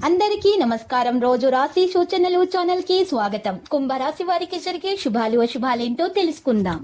అందరికీ నమస్కారం. రోజు రాశి సూచనలు ఛానల్ కి స్వాగతం. కుంభరాశి వారికి జరిగే శుభాలు అశుభాలేంటో తెలుసుకుందాం.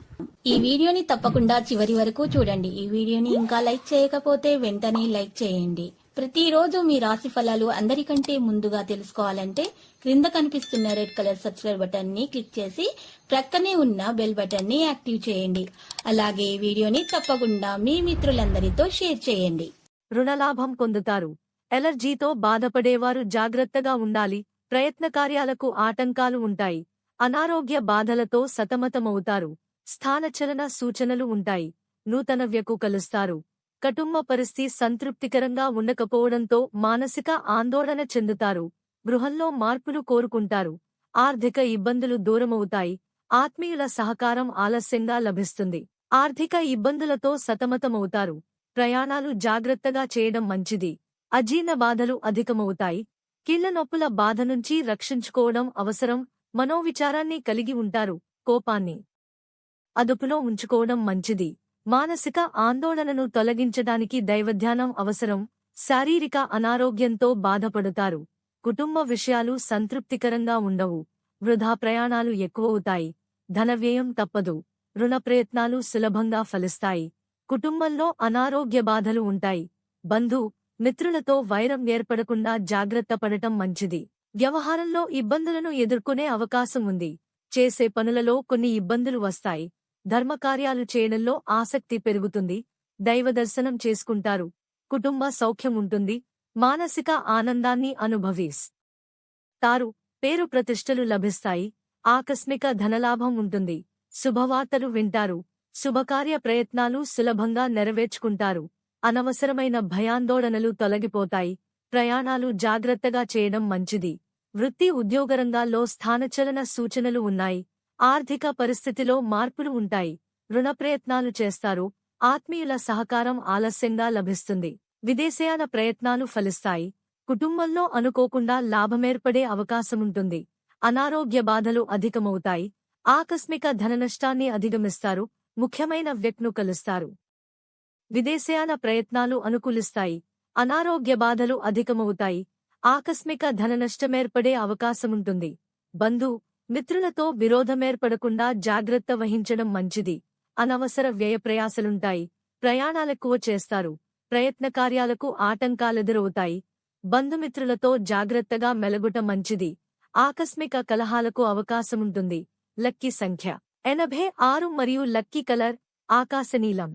ఈ వీడియోని తప్పకుండా చివరి వరకు చూడండి. ఈ వీడియోని ఇంకా లైక్ చేయకపోతే వెంటనే లైక్ చేయండి. ప్రతిరోజు మీ రాశి ఫలాలు అందరికంటే ముందుగా తెలుసుకోవాలంటే క్రింద కనిపిస్తున్న రెడ్ కలర్ సబ్స్క్రైబ్ బటన్ ని క్లిక్ చేసి ప్రక్కనే ఉన్న బెల్ బటన్ ని యాక్టివ్ చేయండి. అలాగే ఈ వీడియోని తప్పకుండా మీ మిత్రులందరితో షేర్ చేయండి. రుణలాభం పొందుతారు. ఎలర్జీతో బాధపడేవారు జాగ్రత్తగా ఉండాలి. ప్రయత్న కార్యాలకు ఆటంకాలు ఉంటాయి. అనారోగ్య బాధలతో సతమతమవుతారు. స్థానచలన సూచనలు ఉంటాయి. నూతన వ్యకు కలుస్తారు. కుటుంబ పరిస్థితి సంతృప్తికరంగా ఉండకపోవడంతో మానసిక ఆందోళన చెందుతారు. గృహంలో మార్పులు కోరుకుంటారు. ఆర్థిక ఇబ్బందులు దూరమవుతాయి. ఆత్మీయుల సహకారం ఆలస్యంగా లభిస్తుంది. ఆర్థిక ఇబ్బందులతో సతమతమవుతారు. ప్రయాణాలు జాగ్రత్తగా చేయడం మంచిది. అజీర్ణ బాధలు అధికమవుతాయి. కీళ్ల నొప్పుల బాధ నుంచి రక్షించుకోవడం అవసరం. మనోవిచారాన్ని కలిగి ఉంటారు. కోపాన్ని అదుపులో ఉంచుకోవడం మంచిది. మానసిక ఆందోళనను తొలగించడానికి దైవధ్యానం అవసరం. శారీరక అనారోగ్యంతో బాధపడుతారు. కుటుంబ విషయాలు సంతృప్తికరంగా ఉండవు. వృధా ప్రయాణాలు ఎక్కువవుతాయి. ధన వ్యయం తప్పదు. రుణ ప్రయత్నాలు సులభంగా ఫలిస్తాయి. కుటుంబంలో అనారోగ్య బాధలు ఉంటాయి. బంధు మిత్రులతో వైరం ఏర్పడకుండా జాగ్రత్త పడటం మంచిది. వ్యవహారంలో ఇబ్బందులను ఎదుర్కొనే అవకాశం ఉంది. చేసే పనులలో కొన్ని ఇబ్బందులు వస్తాయి. ధర్మకార్యాలు చేయడంలో ఆసక్తి పెరుగుతుంది. దైవదర్శనం చేసుకుంటారు. కుటుంబ సౌఖ్యం ఉంటుంది. మానసిక ఆనందాన్ని అనుభవిస్తారు. పేరు ప్రతిష్టలు లభిస్తాయి. ఆకస్మిక ధనలాభం ఉంటుంది. శుభవార్తలు వింటారు. శుభకార్య ప్రయత్నాలు సులభంగా నెరవేర్చుకుంటారు. అనవసరమైన భయాందోళనలు తొలగిపోతాయి. ప్రయాణాలు జాగ్రత్తగా చేయడం మంచిది. వృత్తి ఉద్యోగరంగాల్లో స్థానచలన సూచనలు ఉన్నాయి. ఆర్థిక పరిస్థితిలో మార్పులు ఉంటాయి. రుణ ప్రయత్నాలు చేస్తారు. ఆత్మీయుల సహకారం ఆలస్యంగా లభిస్తుంది. విదేశయాన ప్రయత్నాలు ఫలిస్తాయి. కుటుంబంలో అనుకోకుండా లాభమేర్పడే అవకాశముంటుంది. అనారోగ్య బాధలు అధికమవుతాయి. ఆకస్మిక ధననష్టాన్ని అధిగమిస్తారు. ముఖ్యమైన వ్యక్తిను కలుస్తారు. విదేశయాన ప్రయత్నాలు అనుకూలిస్తాయి. అనారోగ్య బాధలు అధికమవుతాయి. ఆకస్మిక ధననష్టమేర్పడే అవకాశముంటుంది. బంధు మిత్రులతో విరోధమేర్పడకుండా జాగ్రత్త వహించడం మంచిది. అనవసర వ్యయప్రయాసలుంటాయి. ప్రయాణాలెక్కువ చేస్తారు. ప్రయత్న కార్యాలకు ఆటంకాలెదురవుతాయి. బంధుమిత్రులతో జాగ్రత్తగా మెలగుట మంచిది. ఆకస్మిక కలహాలకు అవకాశముంటుంది. లక్కీ సంఖ్య 86 మరియు లక్కీ కలర్ ఆకాశనీలం.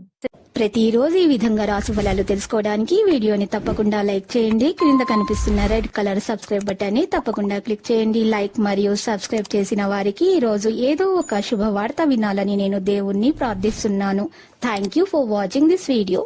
ప్రతిరోజు ఈ విధంగా రాశి ఫలాలు తెలుసుకోవడానికి వీడియోని తప్పకుండా లైక్ చేయండి. క్రింద కనిపిస్తున్న రెడ్ కలర్ సబ్స్క్రైబ్ బటన్ ని తప్పకుండా క్లిక్ చేయండి. లైక్ మరియు సబ్స్క్రైబ్ చేసిన వారికి ఈ రోజు ఏదో ఒక శుభవార్త వినాలని నేను దేవుణ్ణి ప్రార్థిస్తున్నాను. Thank you for watching this video.